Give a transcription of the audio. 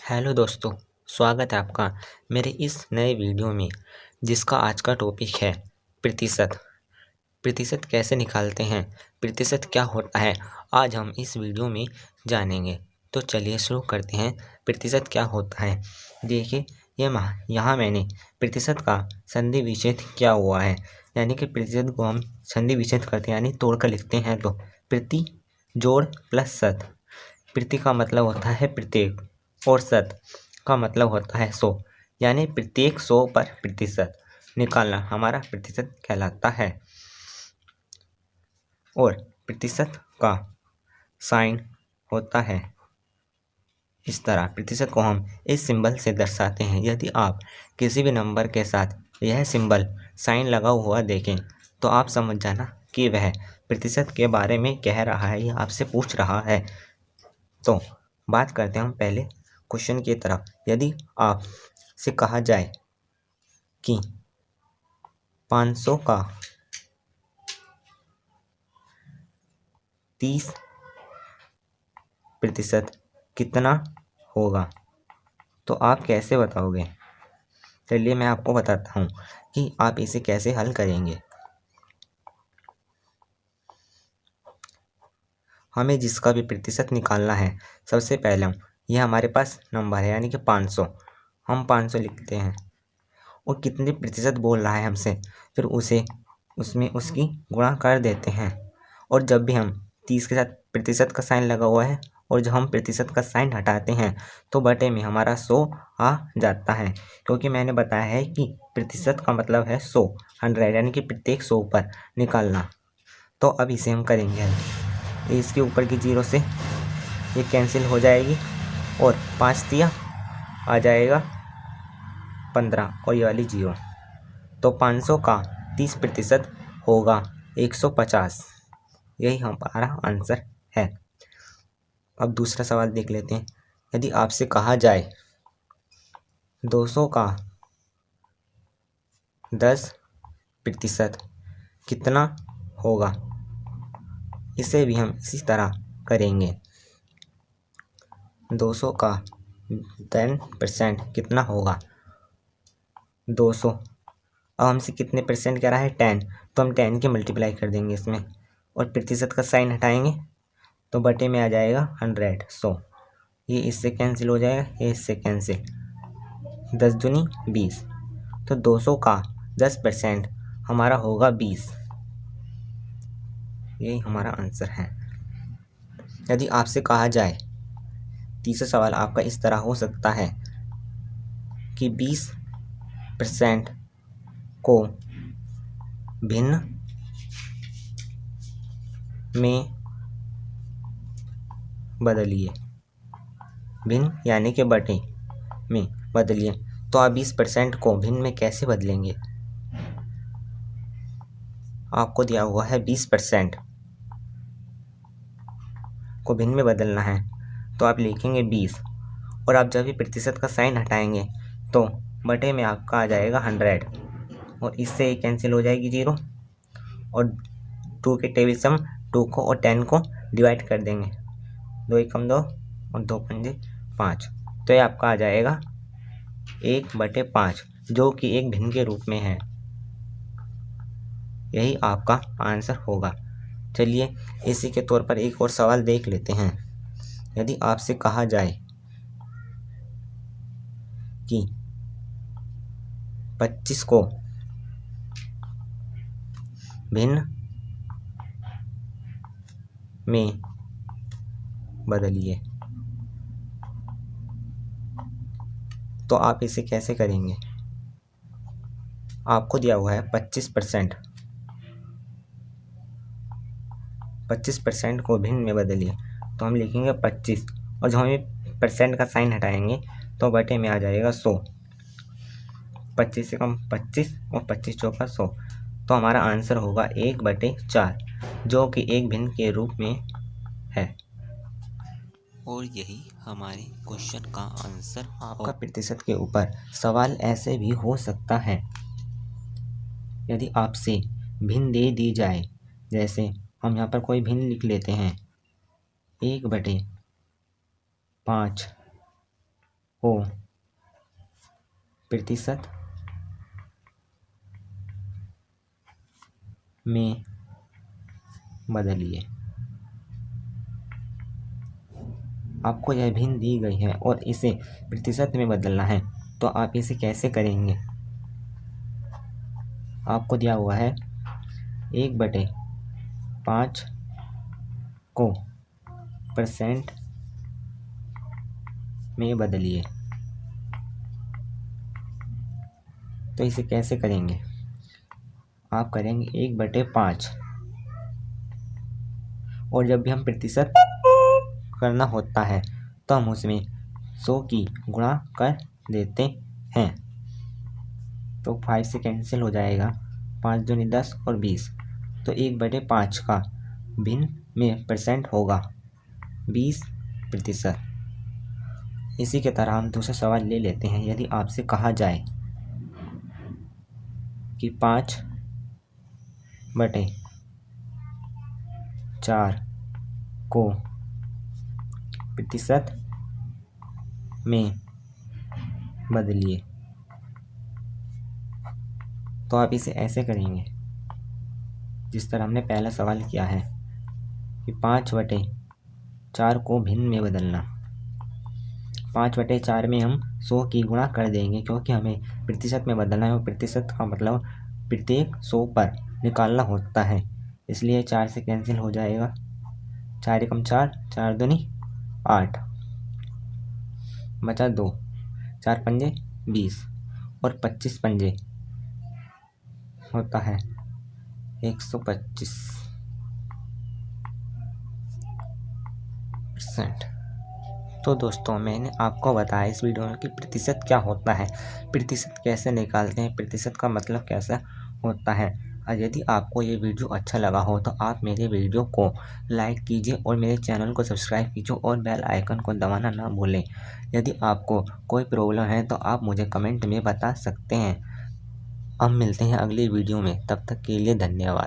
Hello दोस्तों, स्वागत है आपका मेरे इस नए वीडियो में, जिसका आज का टॉपिक है प्रतिशत। प्रतिशत कैसे निकालते हैं, प्रतिशत क्या होता है, आज हम इस वीडियो में जानेंगे। तो चलिए शुरू करते हैं। प्रतिशत क्या होता है, देखिए यहाँ मैंने प्रतिशत का संधि विच्छेद क्या हुआ है, यानी कि प्रतिशत को हम संधि विच्छेद करते हैं, यानी तोड़कर लिखते हैं। तो प्रति जोड़ प्लस शत। प्रति का मतलब होता है प्रत्येक और शत का मतलब होता है 100, यानी प्रत्येक 100 पर प्रतिशत निकालना हमारा प्रतिशत कहलाता है। और प्रतिशत का साइन होता है इस तरह। प्रतिशत को हम इस सिंबल से दर्शाते हैं। यदि आप किसी भी नंबर के साथ यह सिंबल साइन लगा हुआ देखें तो आप समझ जाना कि वह प्रतिशत के बारे में कह रहा है या आपसे पूछ रहा है। तो बात करते हैं हम पहले क्वेश्चन की तरफ। यदि आपसे कहा जाए कि 500 का 30% कितना होगा, तो आप कैसे बताओगे? चलिए मैं आपको बताता हूँ कि आप इसे कैसे हल करेंगे। हमें जिसका भी प्रतिशत निकालना है, सबसे पहले यह हमारे पास नंबर है यानी कि 500, हम 500 लिखते हैं और कितने प्रतिशत बोल रहा है हमसे, फिर उसमें उसकी गुणा कर देते हैं। और जब भी हम 30 के साथ प्रतिशत का साइन लगा हुआ है और जब हम प्रतिशत का साइन हटाते हैं तो बटे में हमारा 100 आ जाता है, क्योंकि मैंने बताया है कि प्रतिशत का मतलब है 100, 100, यानी कि प्रत्येक 100 पर निकालना। तो अब इसे हम करेंगे। इसके ऊपर की 0 से ये कैंसिल हो जाएगी और 5 तिया आ जाएगा 15 और ये वाली 0। तो 500 का 30% होगा 150। यही हमारा आंसर है। अब दूसरा सवाल देख लेते हैं। यदि आपसे कहा जाए 200 का 10% कितना होगा, इसे भी हम इसी तरह करेंगे। 200 का 10% कितना होगा, 200। अब हमसे कितने परसेंट कह रहा है, 10, तो हम 10 के मल्टीप्लाई कर देंगे इसमें और प्रतिशत का साइन हटाएंगे तो बटे में आ जाएगा 100, 100। ये इससे कैंसिल हो जाएगा, ये इससे कैंसिल, 10 दूनी 20। तो 200 का 10% हमारा होगा 20। यही हमारा आंसर है। यदि आपसे कहा जाए, तीसरा सवाल आपका इस तरह हो सकता है कि 20% को भिन्न में बदलिए। भिन्न यानी कि बटे में बदलिए। तो आप 20% को भिन्न में कैसे बदलेंगे? आपको दिया हुआ है 20% को भिन्न में बदलना है, तो आप लिखेंगे 20 और आप जब भी प्रतिशत का साइन हटाएंगे तो बटे में आपका आ जाएगा 100 और इससे ये कैंसिल हो जाएगी 0 और 2 के टेबल से हम 2 को और 10 को डिवाइड कर देंगे। 2 एकम 2 और 2 पंजे 5, तो ये आपका आ जाएगा 1/5, जो कि एक भिन्न के रूप में है। यही आपका आंसर होगा। चलिए इसी के तौर पर एक और सवाल देख लेते हैं। यदि आपसे कहा जाए कि 25 को भिन्न में बदलिए, तो आप इसे कैसे करेंगे? आपको दिया हुआ है 25%। 25% को भिन्न में बदलिए, तो हम लिखेंगे 25 और जब हम परसेंट का साइन हटाएंगे तो बटे में आ जाएगा 100। 25 से कम 25 और 25 चौका 100, तो हमारा आंसर होगा 1/4, जो कि एक भिन्न के रूप में है। और यही हमारे क्वेश्चन का आंसर। आपका प्रतिशत के ऊपर सवाल ऐसे भी हो सकता है। यदि आपसे भिन्न दे दी जाए, जैसे हम यहाँ पर कोई भिन्न लिख लेते हैं 1/5 को प्रतिशत में बदलिए। आपको यह भिन्न दी गई है और इसे प्रतिशत में बदलना है, तो आप इसे कैसे करेंगे? आपको दिया हुआ है 1/5 को परसेंट में बदलिए। तो इसे कैसे करेंगे? आप करेंगे 1/5, और जब भी हम प्रतिशत करना होता है तो हम उसमें 100 की गुणा कर देते हैं। तो 5 से कैंसिल हो जाएगा, 5 दूनी 10 और 20, तो 1/5 का भिन्न में परसेंट होगा 20%। इसी के तरह हम दूसरा सवाल ले लेते हैं। यदि आपसे कहा जाए कि 5/4 को प्रतिशत में बदलिए, तो आप इसे ऐसे करेंगे जिस तरह हमने पहला सवाल किया है कि 5/4 को भिन्न में बदलना। 5/4 में हम 100 की गुणा कर देंगे, क्योंकि हमें प्रतिशत में बदलना है और प्रतिशत का मतलब प्रत्येक 100 पर निकालना होता है, इसलिए 4 से कैंसिल हो जाएगा। 4 एकम 4, 4 दूनी 8, बचा 2, 4 पंजे 20 और 25 पंजे होता है 125%। तो दोस्तों, मैंने आपको बताया इस वीडियो में कि प्रतिशत क्या होता है, प्रतिशत कैसे निकालते हैं, प्रतिशत का मतलब कैसा होता है। और यदि आपको ये वीडियो अच्छा लगा हो तो आप मेरे वीडियो को लाइक कीजिए और मेरे चैनल को सब्सक्राइब कीजिए और बेल आइकन को दबाना ना भूलें। यदि आपको कोई प्रॉब्लम है तो आप मुझे कमेंट में बता सकते हैं। अब मिलते हैं अगली वीडियो में, तब तक के लिए धन्यवाद।